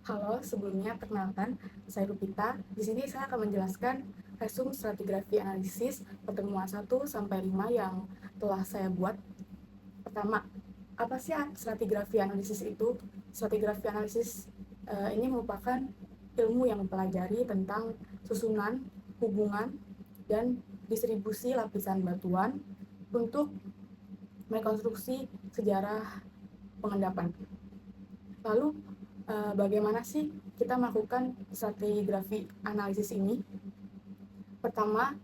Halo, sebelumnya perkenalkan, saya Rupita. Di sini saya akan menjelaskan resum stratigrafi analisis pertemuan 1 sampai 5 yang telah saya buat. Pertama, apa sih stratigrafi analisis itu? Stratigrafi analisis ini merupakan ilmu yang mempelajari tentang susunan, hubungan, dan distribusi lapisan batuan untuk merekonstruksi sejarah pengendapan. Lalu, bagaimana sih kita melakukan stratigrafi analisis ini? Pertama,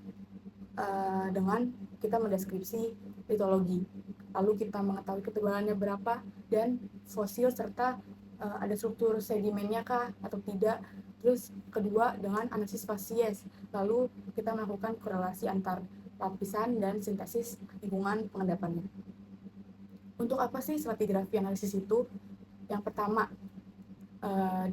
dengan kita mendeskripsi litologi. Lalu kita mengetahui ketebalannya berapa dan fosil serta ada struktur sedimennya kah atau tidak. Terus kedua dengan analisis spasies. Lalu kita melakukan korelasi antar lapisan dan sintesis lingkungan pengendapannya. Untuk apa sih stratigrafi analisis itu? Yang pertama,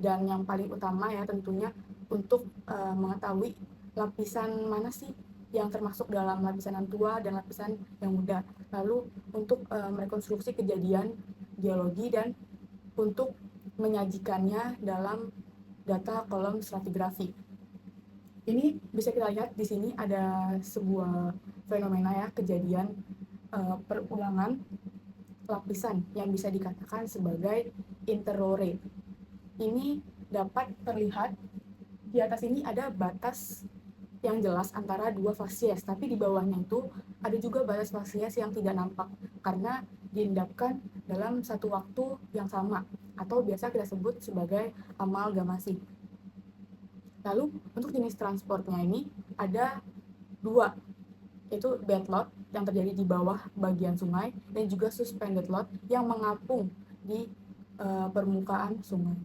dan yang paling utama ya tentunya untuk mengetahui lapisan mana sih yang termasuk dalam lapisan yang tua dan lapisan yang muda. Lalu untuk merekonstruksi kejadian geologi dan untuk menyajikannya dalam data kolom stratigrafi. Ini bisa kita lihat di sini ada sebuah fenomena ya, kejadian perulangan lapisan yang bisa dikatakan sebagai interlore. Ini dapat terlihat di atas ini ada batas yang jelas antara dua fasies, tapi di bawahnya itu ada juga batas fasies yang tidak nampak karena diendapkan dalam satu waktu yang sama atau biasa kita sebut sebagai amalgamasi. Lalu untuk jenis transportnya ini ada dua, yaitu bedload yang terjadi di bawah bagian sungai dan juga suspended load yang mengapung di permukaan sungai.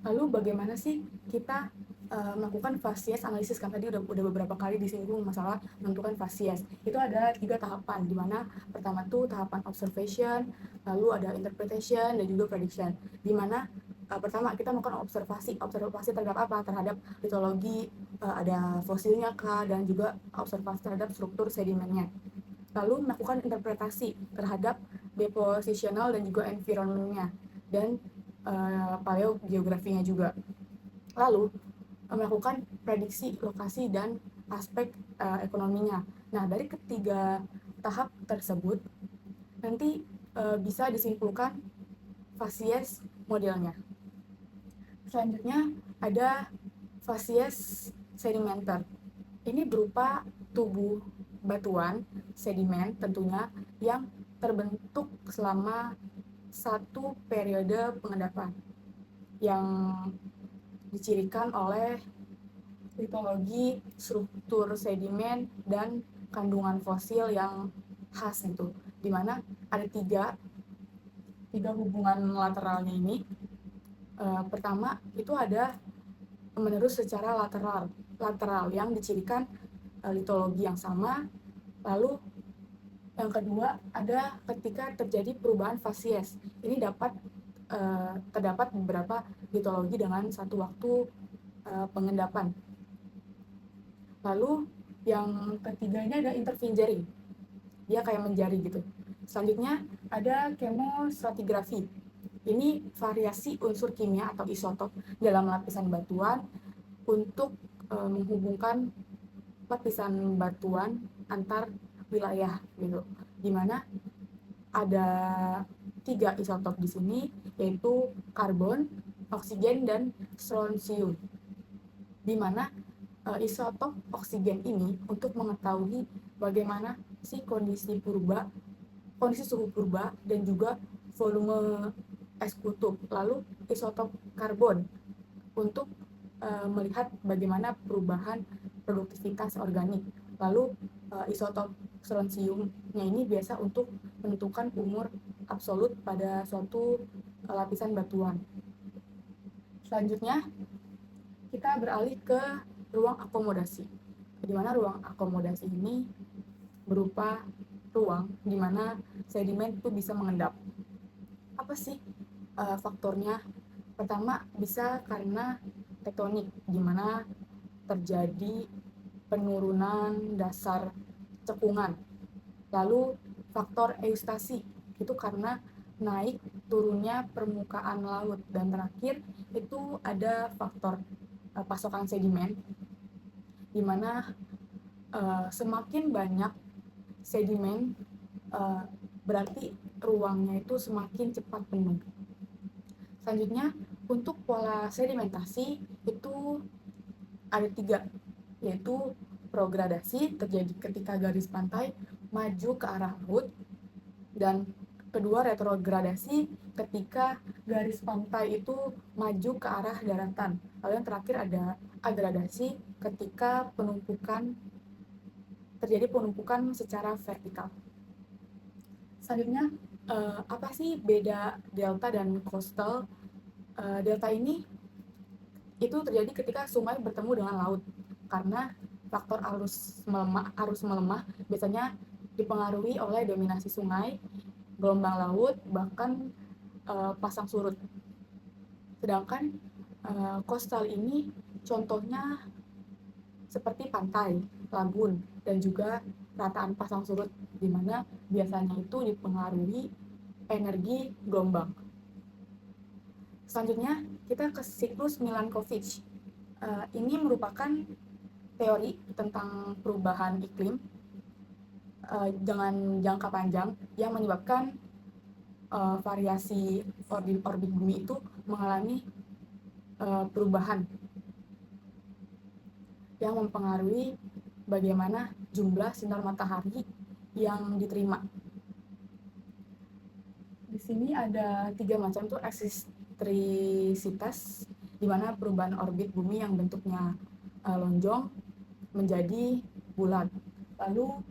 Lalu bagaimana sih kita melakukan fasies analisis? Kan tadi udah beberapa kali disinggung masalah menentukan fasies. Itu ada 3 tahapan, di mana pertama tuh tahapan observation, lalu ada interpretation dan juga prediction. Di mana pertama kita melakukan observasi terhadap apa? Terhadap litologi, ada fosilnya kah, dan juga observasi terhadap struktur sedimennya. Lalu melakukan interpretasi terhadap depositional dan juga environment-nya dan paleogeografinya juga. Lalu melakukan prediksi lokasi dan aspek ekonominya. Nah, dari ketiga tahap tersebut nanti bisa disimpulkan fasies modelnya. Selanjutnya ada fasies sedimenter. Ini berupa tubuh batuan, sedimen tentunya, yang terbentuk selama satu periode pengendapan yang dicirikan oleh litologi, struktur sedimen, dan kandungan fosil yang khas gitu. Dimana ada tiga hubungan lateralnya ini. Pertama itu ada menerus secara lateral yang dicirikan litologi yang sama. Lalu yang kedua ada ketika terjadi perubahan fasies. Ini terdapat beberapa litologi dengan satu waktu pengendapan. Lalu yang ketiga ini ada interfingering. Dia kayak menjari gitu. Selanjutnya ada chemostratigraphy. Ini variasi unsur kimia atau isotop dalam lapisan batuan untuk menghubungkan lapisan batuan antar wilayah gitu. Dimana ada 3 isotop di sini, yaitu karbon, oksigen, dan strontium. Dimana isotop oksigen ini untuk mengetahui bagaimana sih kondisi suhu purba dan juga volume es kutub. Lalu isotop karbon untuk melihat bagaimana perubahan produktivitas organik. Lalu isotop strontiumnya ini biasa untuk menentukan umur absolut pada suatu lapisan batuan. Selanjutnya kita beralih ke ruang akomodasi, di mana ruang akomodasi ini berupa ruang di mana sedimen itu bisa mengendap. Apa sih faktornya? Pertama bisa karena tektonik, di mana terjadi penurunan dasar cekungan. Lalu faktor eustasi itu karena naik turunnya permukaan laut, dan terakhir itu ada faktor pasokan sedimen, di mana semakin banyak sedimen berarti ruangnya itu semakin cepat penuh. Selanjutnya, untuk pola sedimentasi itu ada 3, yaitu progradasi terjadi ketika garis pantai maju ke arah laut, dan kedua retrogradasi ketika garis pantai itu maju ke arah daratan. Lalu yang terakhir ada agradasi ketika terjadi penumpukan secara vertikal. Selanjutnya, apa sih beda delta dan coastal? Delta ini itu terjadi ketika sungai bertemu dengan laut, karena faktor arus melemah biasanya dipengaruhi oleh dominasi sungai, gelombang laut, bahkan pasang surut. Sedangkan coastal ini contohnya seperti pantai, lagun, dan juga rataan pasang surut, di mana biasanya itu dipengaruhi energi gelombang. Selanjutnya, kita ke siklus Milankovitch. Ini merupakan teori tentang perubahan iklim dengan jangka panjang yang menyebabkan variasi orbit bumi itu mengalami perubahan yang mempengaruhi bagaimana jumlah sinar matahari yang diterima. Di sini ada 3 macam tuh eksentrisitas, di mana perubahan orbit bumi yang bentuknya lonjong menjadi bulat. Lalu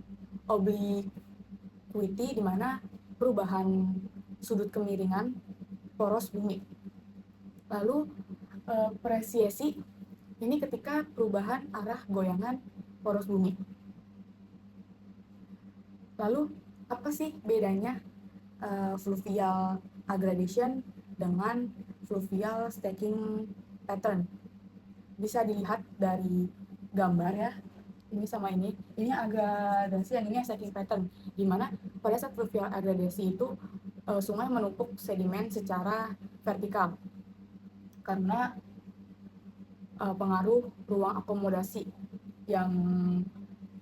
obliquity, di mana perubahan sudut kemiringan poros bumi. Lalu precessi, ini ketika perubahan arah goyangan poros bumi. Lalu apa sih bedanya fluvial aggradation dengan fluvial stacking pattern? Bisa dilihat dari gambar ya, ini sama ini aggradasi, yang ini stacking pattern, di mana pada saat fluvial aggradasi itu sungai menumpuk sedimen secara vertikal karena pengaruh ruang akomodasi yang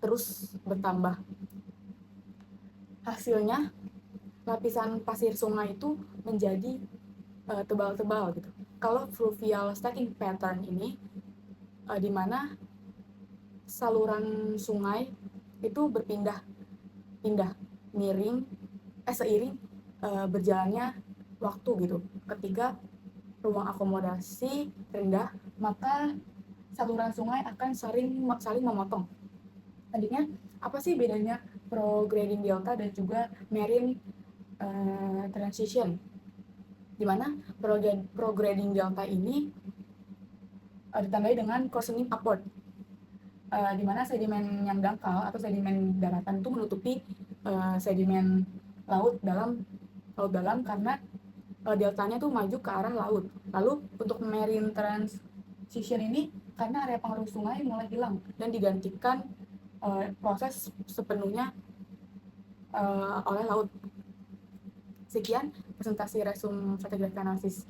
terus bertambah. Hasilnya, lapisan pasir sungai itu menjadi tebal-tebal gitu. Kalau fluvial stacking pattern ini, di mana saluran sungai itu berpindah miring seiring berjalannya waktu gitu. Ketika ruang akomodasi rendah, maka saluran sungai akan saling memotong. Selanjutnya, apa sih bedanya prograding delta dan juga marine transition? Di mana prograding delta ini ditandai dengan coarsening upward, di mana sedimen yang dangkal atau sedimen daratan itu menutupi sedimen laut dalam karena deltanya tuh maju ke arah laut. Lalu untuk marine transition ini karena area pengaruh sungai mulai hilang dan digantikan proses sepenuhnya oleh laut. Sekian presentasi resum stratigraphic analisis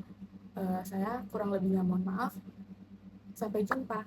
saya, kurang lebihnya mohon maaf. Sampai jumpa.